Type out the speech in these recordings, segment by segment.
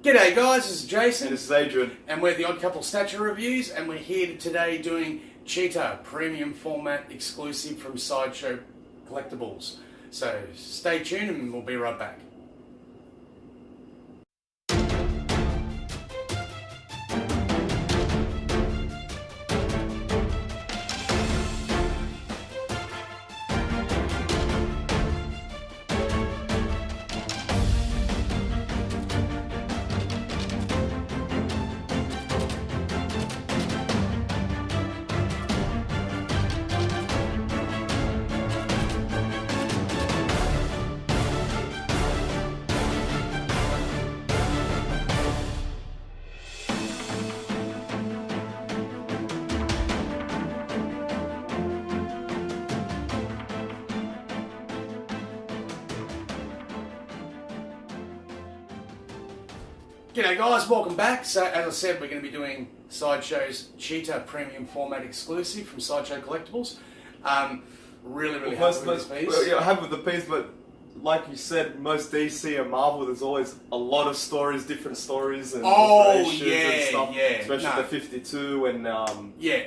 G'day guys, this is Jason. And this is Adrian. And we're the Odd Couple Stature Reviews, and we're here today doing Cheetah Premium Format Exclusive from Sideshow Collectibles. So stay tuned and we'll be right back. G'day guys, welcome back. So as I said, we're going to be doing Sideshow's Cheetah Premium Format Exclusive from Sideshow Collectibles. Really happy with this piece. Well, yeah, happy with the piece, but like you said, most DC and Marvel, there's always a lot of stories, different stories and operations and stuff. Especially the 52 and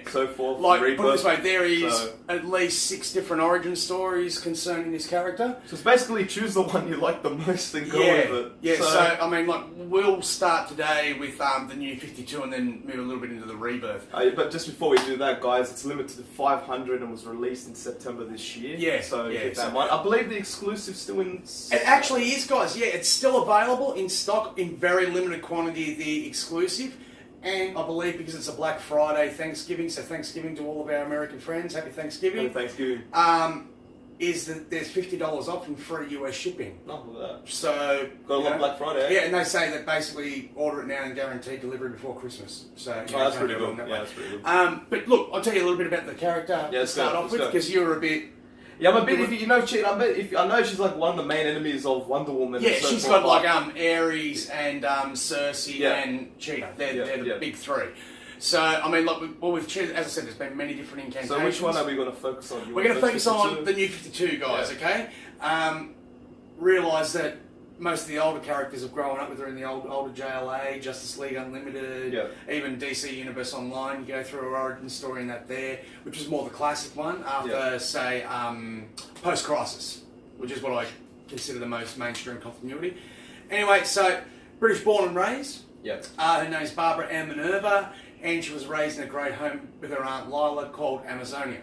so forth. Like, put it this way, there is at least 6 different origin stories concerning this character. So it's basically choose the one you like the most and go with it. Yeah, so I mean, like, we'll start today with the new 52 and then move a little bit into the Rebirth. But just before we do that, guys, it's limited to 500 and was released in September this year. Keep that in mind. I believe the exclusive still it actually is, guys. Yeah, it's still available in stock in very limited quantity, the exclusive. And I believe because it's a Black Friday Thanksgiving, so Thanksgiving to all of our American friends. Happy Thanksgiving. Happy Thanksgiving. Is that there's $50 off and free US shipping. Not with that. So got a lot of Black Friday. Yeah, and they say that basically order it now and guarantee delivery before Christmas. So that's pretty good. That's pretty good. But look, I'll tell you a little bit about the character to start off with, because you're a bit. Yeah, I'm a bit. If you know, I know she's like one of the main enemies of Wonder Woman. Yeah, she's got like Ares and Circe and Cheetah. They're the big 3. So I mean, like, with Cheetah, as I said, there's been many different incantations. So which one are we going to focus on? We're going to focus on the new 52 guys. Okay. Realise that most of the older characters have grown up with her in the older JLA, Justice League Unlimited, even DC Universe Online. You go through her origin story in that there, which was more the classic one after, say, Post-Crisis, which is what I consider the most mainstream continuity. Anyway, so British born and raised. Her name's Barbara Ann Minerva, and she was raised in a great home with her aunt Lila called Amazonia.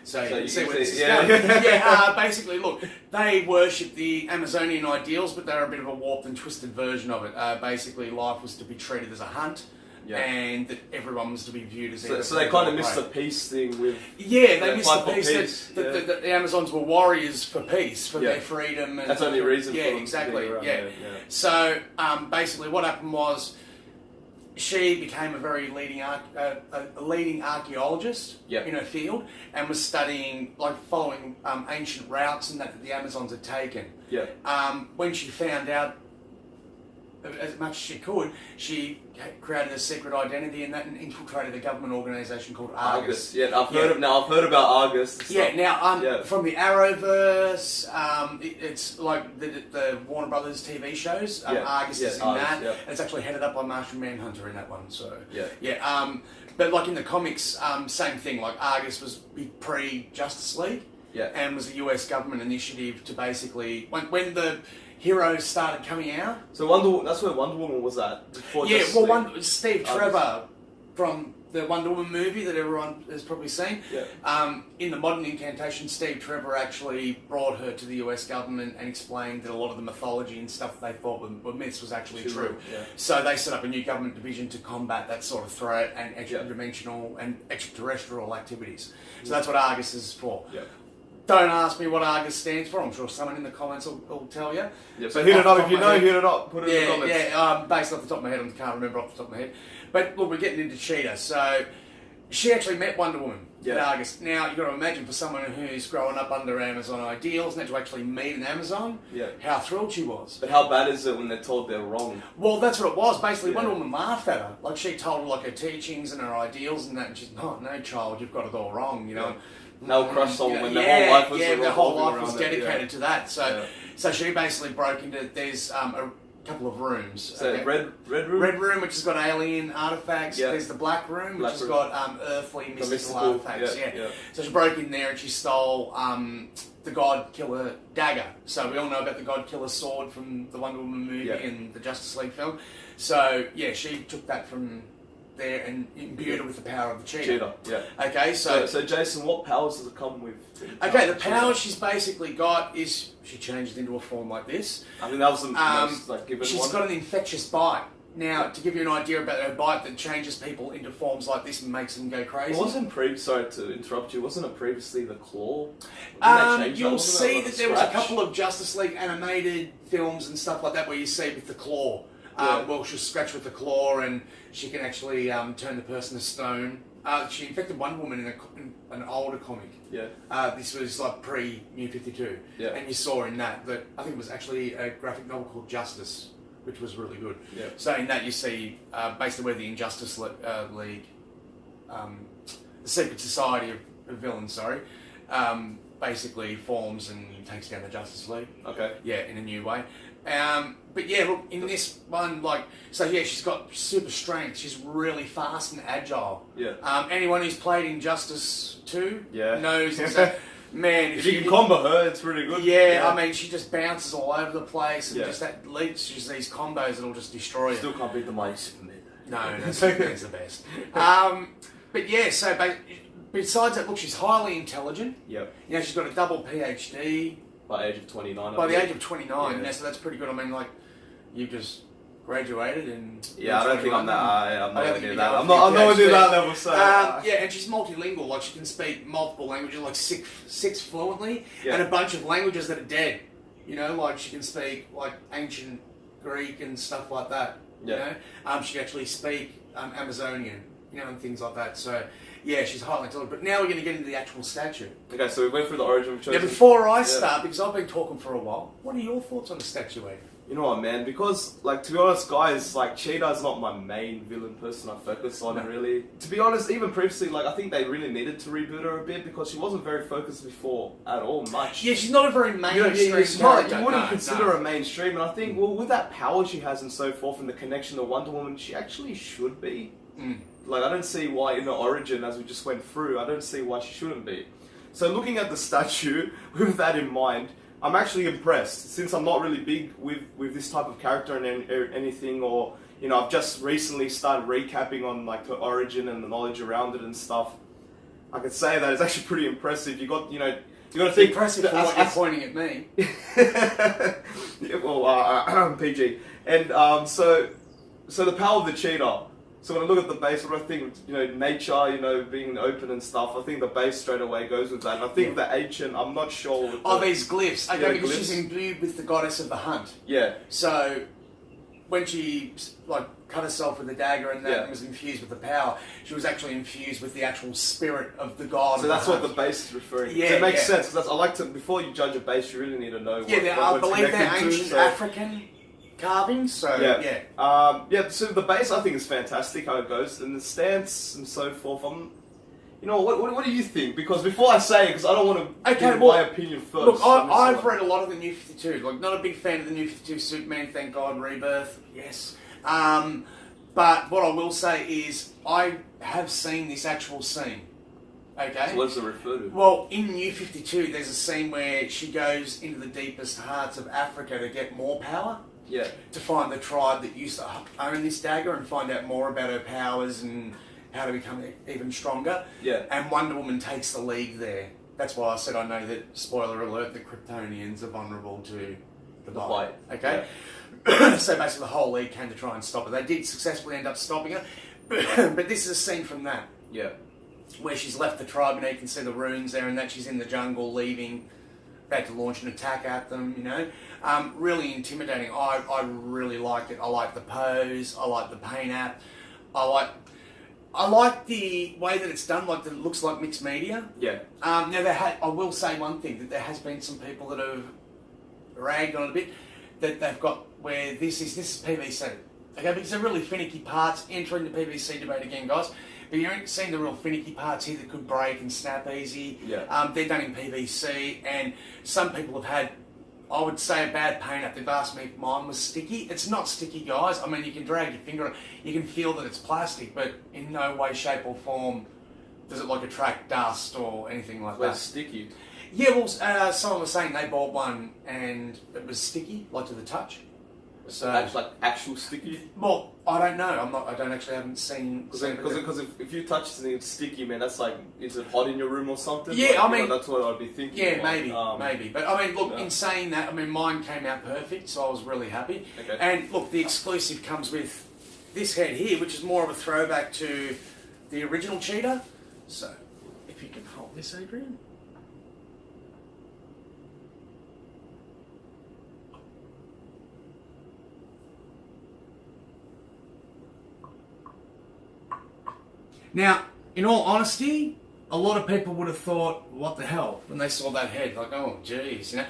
So you can see where this is going. Basically, look, they worship the Amazonian ideals, but they're a bit of a warped and twisted version of it. Basically, life was to be treated as a hunt, and that everyone was to be viewed as... So they kind of missed the peace thing with... Yeah, they missed the peace. That the Amazons were warriors for peace, for their freedom. And that's the only reason for them exactly. To be around. So, basically, what happened was... She became a very leading archaeologist in her field, and was studying, like, following ancient routes and that the Amazons had taken. When she found out as much as she could, she created a secret identity and infiltrated a government organisation called Argus. I've heard about Argus. From the Arrowverse, it's like the Warner Brothers TV shows. Argus is in that. And it's actually headed up by Martian Manhunter in that one. So but like in the comics, same thing. Like Argus was pre-Justice League, and was a US government initiative to basically when the heroes started coming out. So that's where Wonder Woman was at before. Steve Trevor from the Wonder Woman movie that everyone has probably seen. In the modern incantation, Steve Trevor actually brought her to the US government and explained that a lot of the mythology and stuff they thought were myths was actually true. So they set up a new government division to combat that sort of threat and extra-dimensional and extraterrestrial activities. So that's what Argus is for. Don't ask me what Argus stands for. I'm sure someone in the comments will tell you. So hit it up if you know. Hit it up. Put it in the comments. Based off the top of my head, I can't remember off the top of my head. But look, we're getting into Cheetah. So she actually met Wonder Woman at Argus. Now you've got to imagine, for someone who's growing up under Amazon ideals, and to actually meet an Amazon, how thrilled she was. But how bad is it when they're told they're wrong? Well, that's what it was. Basically, Wonder Woman laughed at her. Like, she told her like her teachings and her ideals and that, and she's, no child, you've got it all wrong, you know. No crush on when their whole life was their whole life was dedicated to that. So she basically broke into. There's couple of rooms. So red room? Red room, which has got alien artifacts. Yeah. There's the black room, which has got earthly, mystical artifacts. Yeah. So she broke in there and she stole the God Killer dagger. So we all know about the God Killer sword from the Wonder Woman movie and the Justice League film. So yeah, she took that from there and imbued it with the power of the cheetah. Okay, so Jason, what powers does it come with? Okay, the power she's basically got is she changed into a form like this. I mean, that was the most given she's one. got an infectious bite. Now, to give you an idea about her bite that changes people into forms like this and makes them go crazy. Sorry to interrupt you, wasn't it previously the claw? You'll see that there was a couple of Justice League animated films and stuff like that where you see with the claw. Well, she'll scratch with the claw and she can actually turn the person to stone. She infected Wonder Woman in an older comic. This was like pre-New 52. And you saw in that I think it was actually a graphic novel called Justice, which was really good. So in that you see basically where the Injustice League, the Secret Society of Villains, basically forms and takes down the Justice League. In a new way. But yeah, look, in this one, she's got super strength. She's really fast and agile. Anyone who's played Injustice 2 knows that, man, if you can combo her, it's really good. I mean, she just bounces all over the place and just that leads to these combos that'll just destroy you. Still can't beat the mighty Superman. No, Superman's the best. But yeah, so besides that, look, she's highly intelligent. You know, she's got a double PhD. By age of 29. By the age of 29, so that's pretty good. I mean, you just graduated and... I don't think I'm that. I'm nowhere near that. I'm nowhere near that level, so... and she's multilingual. Like, she can speak multiple languages, like six fluently, and a bunch of languages that are dead. You know, like, she can speak, like, ancient Greek and stuff like that. You know? She can actually speak Amazonian, you know, and things like that. So... yeah, she's highly intelligent. But now we're going to get into the actual statue. Okay, so we went through the origin. Now, before I start, because I've been talking for a while, what are your thoughts on the statue, Aiden? You know what, man? Because, to be honest, guys, Cheetah's not my main villain person I focus on, really. To be honest, even previously, I think they really needed to reboot her a bit because she wasn't very focused before at all, much. Yeah, she's not a very mainstream character. You wouldn't consider her mainstream, and I think, with that power she has and so forth, and the connection to Wonder Woman, she actually should be. I don't see why in the origin, as we just went through, I don't see why she shouldn't be. So looking at the statue, with that in mind, I'm actually impressed. Since I'm not really big with this type of character and anything, or, you know, I've just recently started recapping on, the origin and the knowledge around it and stuff, I could say that it's actually pretty impressive. You got to think... impressive for what you're pointing at me. PG. And, so the power of the cheetah... So when I look at the base, what I think, nature, being open and stuff, I think the base straight away goes with that. And I think the ancient, I'm not sure. These glyphs. Okay, because she's imbued with the goddess of the hunt. So when she cut herself with the dagger and that was infused with the power, she was actually infused with the actual spirit of the god. So that's what the base is referring to. So it makes sense. Because I like to, before you judge a base, you really need to know I believe they're ancient African carvings, so so the base I think is fantastic how it goes, and the stance and so forth. What do you think? Because before I say it, because I don't want to give my opinion first. Look, I've read a lot of the New 52. Not a big fan of the New 52 Superman, thank God, Rebirth, yes. But what I will say is I have seen this actual scene. Okay. So what does it refer to? Well, in New 52, there's a scene where she goes into the deepest hearts of Africa to get more power. To find the tribe that used to own this dagger and find out more about her powers and how to become even stronger. And Wonder Woman takes the lead there. That's why I said I know that, spoiler alert, the Kryptonians are vulnerable to the bite. Okay? So basically the whole league came to try and stop her. They did successfully end up stopping her. But this is a scene from that. Where she's left the tribe and you can see the runes there and that she's in the jungle leaving. About to launch an attack at them, really intimidating. I really like it. I like the pose. I like the paint app. I like the way that it's done. That it looks like mixed media. Now I will say one thing, that there has been some people that have ragged on it a bit, that they've got where this is PVC. Okay, because they're really finicky parts. Entering the PVC debate again, guys. But you ain't seen the real finicky parts here that could break and snap easy. They're done in PVC, and some people have had I would say a bad paint up. They've asked me if mine was sticky. It's not sticky, guys. I mean, you can drag your finger on it. You can feel that it's plastic, but in no way, shape or form does it like attract dust or anything like that. It's sticky. Yeah, well, someone was saying they bought one and it was sticky, like to the touch. So that's like actual sticky. Well, I don't know. I don't actually haven't seen. Because if you touch something it's sticky, man, that's like, is it hot in your room or something? Yeah, like, I mean, that's what I'd be thinking. Yeah, maybe. But I mean, look, yeah. in saying that, I mean, mine came out perfect, so I was really happy. Okay. And look, the exclusive comes with this head here, which is more of a throwback to the original Cheetah. So, if you can hold this, Adrian. Now, in all honesty, a lot of people would have thought, what the hell, when they saw that head, like, oh, geez, you know.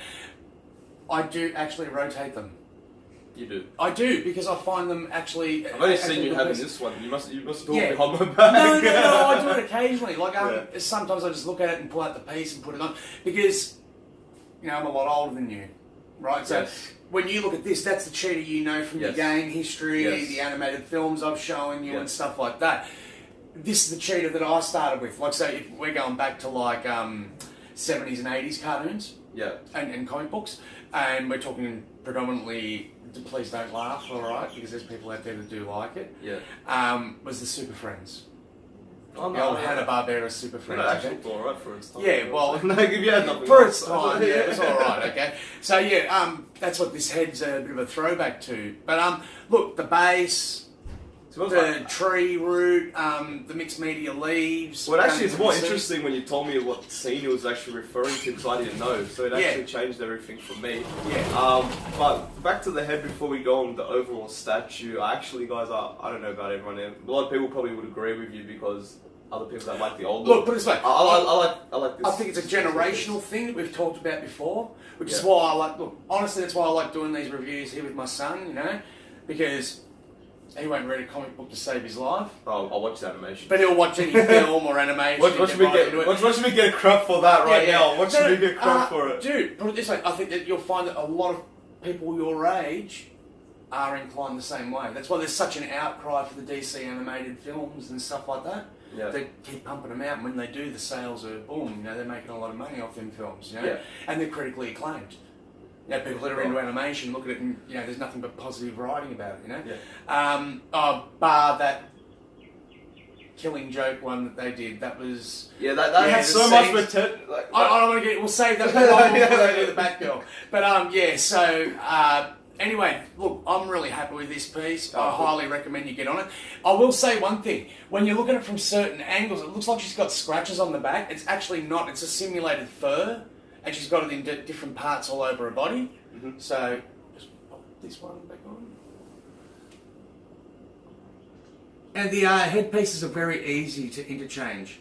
I do actually rotate them. You do? I do, because I find them actually... I've only seen you having this one. You must talk behind my back. No, I do it occasionally. Like, sometimes I just look at it and pull out the piece and put it on, because, you know, I'm a lot older than you, right? So, when you look at this, that's the Cheetah you know from your game history, the animated films I've shown you and stuff like that. This is the Cheetah that I started with. Like, so if we're going back to like 70s and 80s cartoons, and comic books, and we're talking predominantly. Please don't laugh, all right, because there's people out there that do like it. Was the Super Friends. Oh, no, the old Hanna-Barbera Super Friends. It actually looked alright for its time. Yeah, well, no, if you had nothing for its time, it was alright. Okay, so that's what this head's a bit of a throwback to. But look, the base. The tree root, the mixed media leaves. Well, actually, it's more interesting when you told me what scene it was actually referring to, because I didn't know. So it actually changed everything for me. But back to the head before we go on the overall statue. Actually, guys, I don't know about everyone. A lot of people probably would agree with you because other people that like the old look. Look, put it this way. I like this. I think it's a generational thing that we've talked about before, which is why I like. Look, honestly, that's why I like doing these reviews here with my son. You know, because. He won't read a comic book to save his life. Oh, I'll watch the animation. But he'll watch any film or animation. Watch me get a crap for that now. Watch me get a crap for it. Dude, put it this way. I think that you'll find that a lot of people your age are inclined the same way. That's why there's such an outcry for the DC animated films and stuff like that. They keep pumping them out, and when they do, the sales are boom. You know, they're making a lot of money off them films. You know, and they're critically acclaimed. You know, people that are into animation look at it and, you know, there's nothing but positive writing about it, you know? Bar that Killing Joke one that they did, that was... Yeah, that had so much potential. Like, I don't want to get... We'll save that for the Batgirl. But, so... Anyway, look, I'm really happy with this piece. I highly recommend you get on it. I will say one thing. When you look at it from certain angles, it looks like she's got scratches on the back. It's actually not. It's a simulated fur. And she's got it in different parts all over her body. So, just pop this one back on. And the headpieces are very easy to interchange.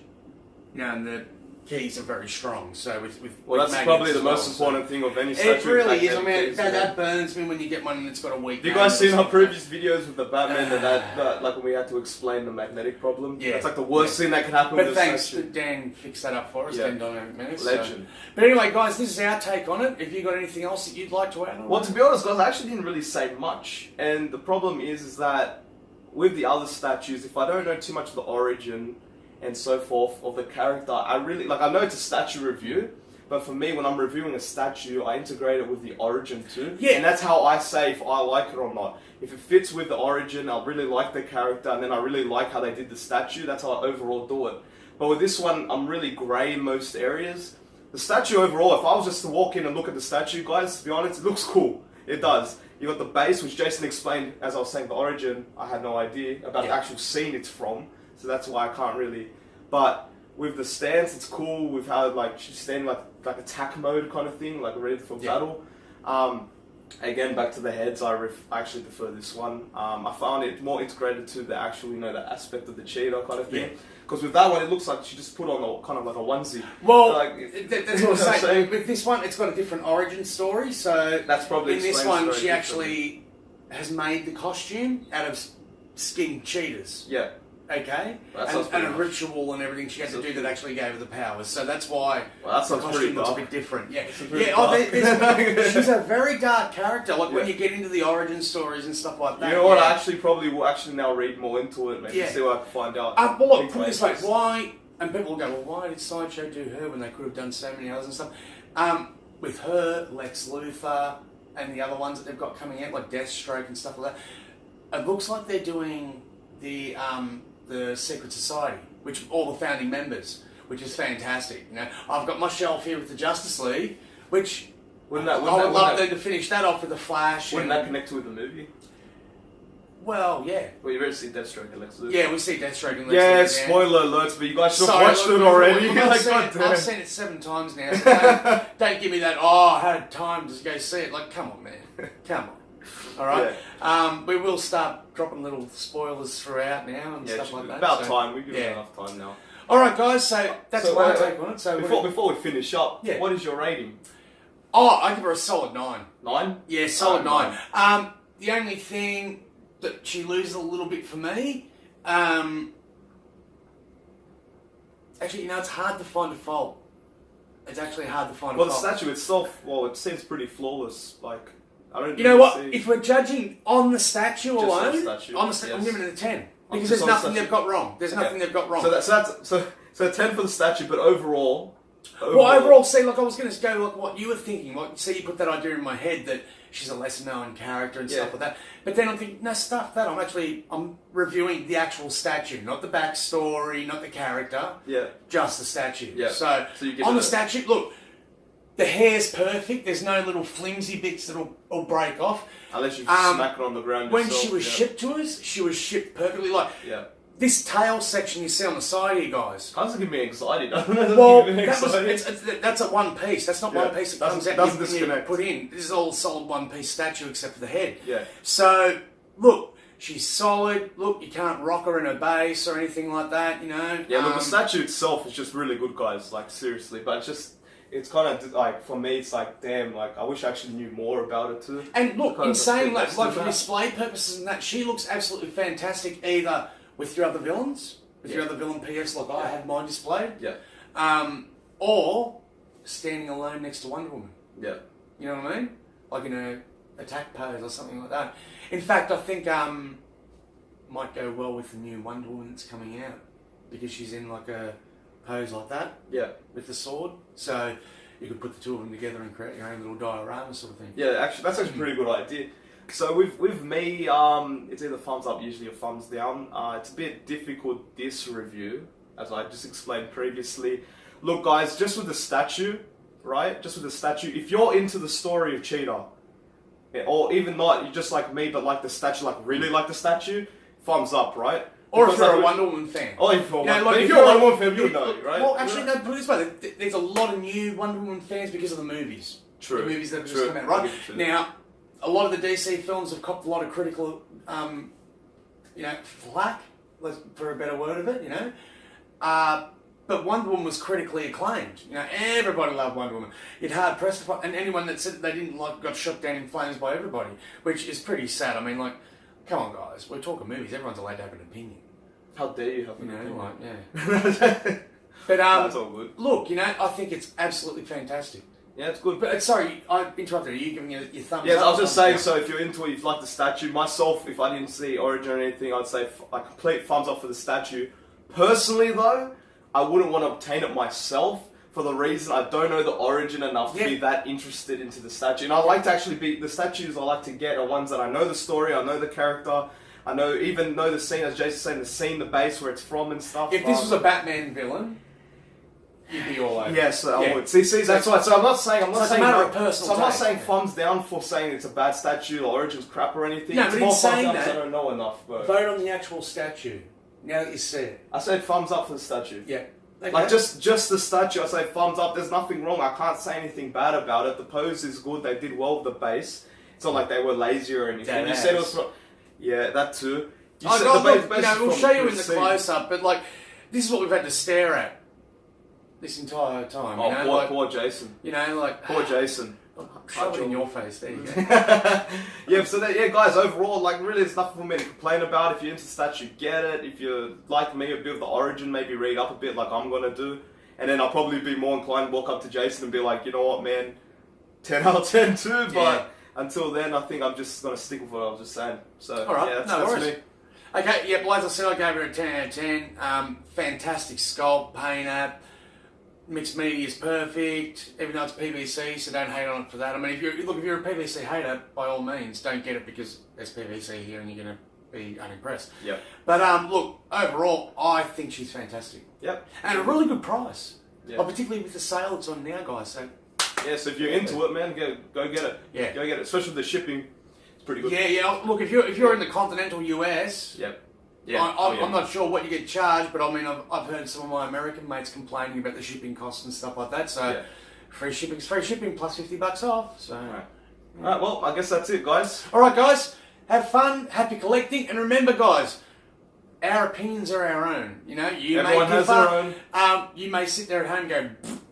You know, and the keys are very strong. So well, that's probably the most important thing of any statue. It really is. I mean, that burns me when you get one that's got a weak. Have you guys seen our previous videos with the Batman that like when we had to explain the magnetic problem? Yeah, it's like the worst thing that could happen. But with thanks to Dan fixed that up for us. Dan Dynamic Minutes. Legend. But anyway, guys, this is our take on it. Have you got anything else that you'd like to add on? Well, to be honest, guys, I actually didn't really say much, and the problem is that with the other statues, if I don't know too much of the origin and so forth of the character, I know it's a statue review, but for me, when I'm reviewing a statue, I integrate it with the origin too. Yeah. And that's how I say if I like it or not. If it fits with the origin, I really like the character, and then I really like how they did the statue, that's how I overall do it. But with this one, I'm really grey in most areas. The statue overall, if I was just to walk in and look at the statue, guys, to be honest, it looks cool. It does. You got the base, which Jason explained, as I was saying, the origin, I had no idea about the actual scene it's from. So that's why I can't really, but with the stance, it's cool with how like she's standing like attack mode kind of thing, like ready for battle. Again, back to the heads, I actually prefer this one. I found it more integrated to the actual, the aspect of the cheetah kind of thing. Because with that one, it looks like she just put on kind of like a onesie. Well, that's what I'm saying. With this one, it's got a different origin story. So that's probably in this one, she actually has made the costume out of skinned cheetahs. Yeah. okay, and a ritual and everything she had to do that actually gave her the powers. So that's why the costume looks a bit different. Yeah, she's a very dark character. Like when you get into the origin stories and stuff like that. You know what? I actually probably will now read more into it. Maybe see what I can find out. Well, look, put it this way: why? And people will go, well, why did Sideshow do her when they could have done so many others and stuff? With her, Lex Luthor, and the other ones that they've got coming out, like Deathstroke and stuff like that, it looks like they're doing the Secret Society, which all the founding members, which is fantastic. You know, I've got my shelf here with the Justice League, which I would love them to finish that off with the Flash. Wouldn't that connect with the movie? Well, yeah. Well, you've already seen Deathstroke and Lex Luthor. Yeah, we see Deathstroke and Lex Luthor. Yeah, spoiler alerts, but you guys should have watched it already. I've seen it 7 times now, so don't give me that, I had time to go see it. Like, come on, man. Come on. All right? Yeah. We will start dropping little spoilers throughout now and stuff like that. About time. We've given enough time now. All right, guys, so that's my take on it. So before we finish up, what is your rating? Oh, I give her a solid 9. 9? Yeah, solid 9. The only thing that she loses a little bit for me. Actually, it's hard to find a fault. It's actually hard to find a fault. Well, the statue itself, it seems pretty flawless. Like, I don't. You know what? If we're judging on the statue alone, I'm giving it a 10 because there's nothing they've got wrong. There's nothing they've got wrong. So 10 for the statue, but overall. Overall, see, like I was going to go like what you were thinking. Like, see, you put that idea in my head that she's a lesser known character and stuff like that. But then I'm thinking, no, stuff that. I'm reviewing the actual statue, not the backstory, not the character. Yeah. Just the statue. Yeah. So you on the statue, look, the hair's perfect. There's no little flimsy bits that'll break off. Unless you smack it on the ground yourself. When she was shipped to us, she was shipped perfectly. Like, this tail section you see on the side here, guys. Doesn't give me anxiety. That's a one piece. That's not one piece that comes out. Doesn't disconnect. Put in. This is all a solid one piece statue except for the head. Yeah. So look, she's solid. Look, you can't rock her in her base or anything like that. You know. Yeah. Look, the statue itself is just really good, guys. Like seriously, but it's kind of like for me, it's like damn. Like I wish I actually knew more about it too. And look, in saying like for display purposes and that, she looks absolutely fantastic. Either with your other villains, your other villain PFs like I had mine displayed. Yeah. Or standing alone next to Wonder Woman. Yeah. You know what I mean? Like in a attack pose or something like that. In fact, I think might go well with the new Wonder Woman that's coming out because she's in like a pose like that. Yeah. With the sword. So you could put the two of them together and create your own little diorama sort of thing. Yeah, actually, that's actually a pretty good idea. So with me, it's either thumbs up usually or thumbs down. It's a bit difficult this review, as I just explained previously. Look guys, just with the statue, right? Just with the statue, if you're into the story of Cheetah, or even not, you're just like me, but like the statue, like really like the statue, thumbs up, right? Or if you're a Wonder Woman fan. Or if you're a Wonder Woman fan, you'll know, right? Well, actually, no, put it this way, there's a lot of new Wonder Woman fans because of the movies. True. The movies that have just come out, right? Now, a lot of the DC films have copped a lot of critical, flack, for a better word of it, you know. But Wonder Woman was critically acclaimed. You know, everybody loved Wonder Woman. You'd hard pressed to find, and anyone that said they didn't like got shot down in flames by everybody, which is pretty sad. I mean, like, come on, guys, we're talking movies. Everyone's allowed to have an opinion. How dare you have an opinion? Like, yeah. But that's all good. Look, you know, I think it's absolutely fantastic. Yeah, it's good. But sorry, I interrupted. Are you giving your thumbs up? Yeah, I was just saying, so if you're into it, if you like the statue, myself, if I didn't see Origin or anything, I'd say a complete thumbs up for the statue. Personally, though, I wouldn't want to obtain it myself for the reason I don't know the origin enough to be that interested into the statue. And I like to actually the statues I like to get are ones that I know the story, I know the character, I know the scene, as Jason's saying, the scene, the base, where it's from and stuff. If this was a Batman villain, you'd be all over. Yes, I would. See, that's why. So I'm not saying. I'm not saying thumbs down for saying it's a bad statue or Origin's crap or anything. No, but in saying that, I don't know enough. But vote on the actual statue. Now that you see it, I said thumbs up for the statue. Yeah. Okay. Like just the statue, I say thumbs up. There's nothing wrong. I can't say anything bad about it. The pose is good. They did well with the base. It's not like they were lazy or anything. You said it was. Yeah, that too. We'll show you in the close-up, but like, this is what we've had to stare at this entire time. Oh, poor Jason. You know, like poor Jason. Shove it in your face. There you go. Yeah. So that, yeah, guys. Overall, like, really, there's nothing for me to complain about. If you're into stats, you get it. If you're like me, a bit of the origin, maybe read up a bit, like I'm gonna do, and then I'll probably be more inclined to walk up to Jason and be like, you know what, man, 10 out of 10 too. But until then, I think I'm just gonna stick with what I was just saying. So all right, yeah, that's me. Okay, yeah, well, as I said, I gave it a 10 out of 10. Fantastic sculpt, painter. Mixed media is perfect, even though it's PVC, so don't hate on it for that. I mean, if you're a PVC hater, by all means, don't get it because there's PVC here and you're going to be unimpressed. Yep. But look, overall, I think she's fantastic. Yep. And a really good price. Yep. Oh, particularly with the sale it's on now, guys. So yeah, so if you're into it, man, go get it. Yeah. Go get it, especially with the shipping. It's pretty good. Yeah. Look, if you're in the continental US. Yep. Yeah. I'm not sure what you get charged, but I mean, I've heard some of my American mates complaining about the shipping costs and stuff like that. So, free shipping plus $50 off. So, all right. Well, I guess that's it, guys. All right, guys. Have fun, happy collecting, and remember, guys, our opinions are our own. You know, Everyone has their own. You may sit there at home and go,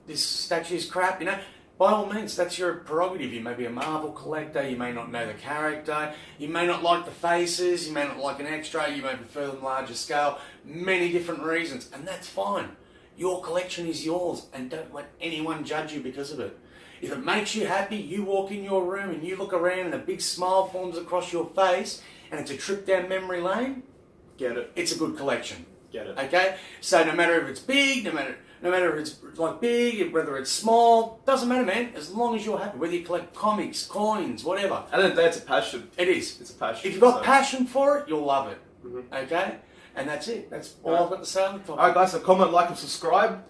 "This statue's crap." You know. By all means, that's your prerogative. You may be a Marvel collector, you may not know the character, you may not like the faces, you may not like an extra, you may prefer them larger scale, many different reasons, and that's fine. Your collection is yours, and don't let anyone judge you because of it. If it makes you happy, you walk in your room and you look around and a big smile forms across your face, and it's a trip down memory lane, get it. It's a good collection. Get it. Okay? So no matter if it's big, no matter if it's like big, whether it's small, doesn't matter, man. As long as you're happy, whether you collect comics, coins, whatever. At the end of the day, it's a passion. It is. It's a passion. If you've got passion for it, you'll love it. Mm-hmm. Okay? And that's it. That's all I've got to say on the topic. Alright, guys, so comment, like, and subscribe.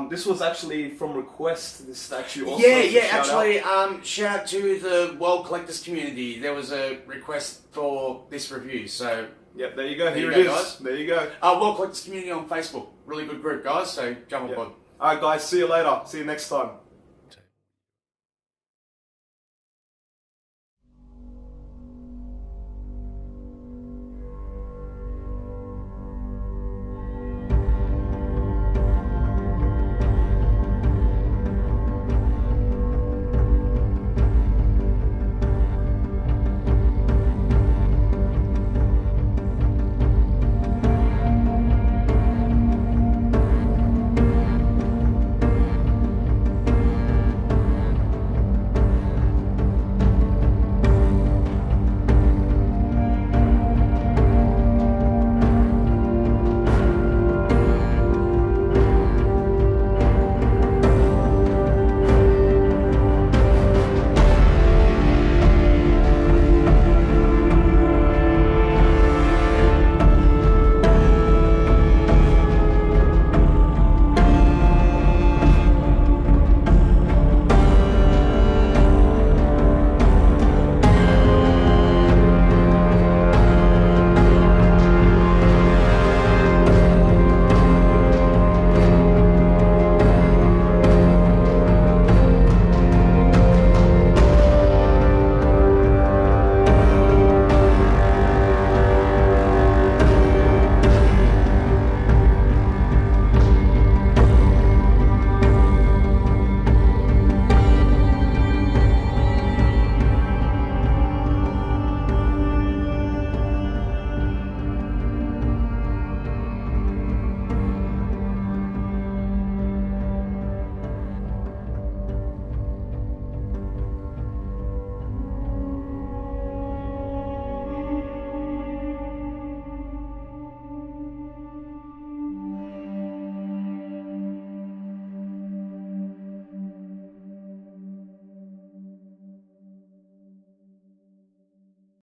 This was actually from request, this statue also. Shout out to the World Collectors community. There was a request for this review, so... Yep, there you go. Here it is. Guys. There you go. World Collectors community on Facebook. Really good group, guys, so jump on board. Alright, guys, see you later. See you next time.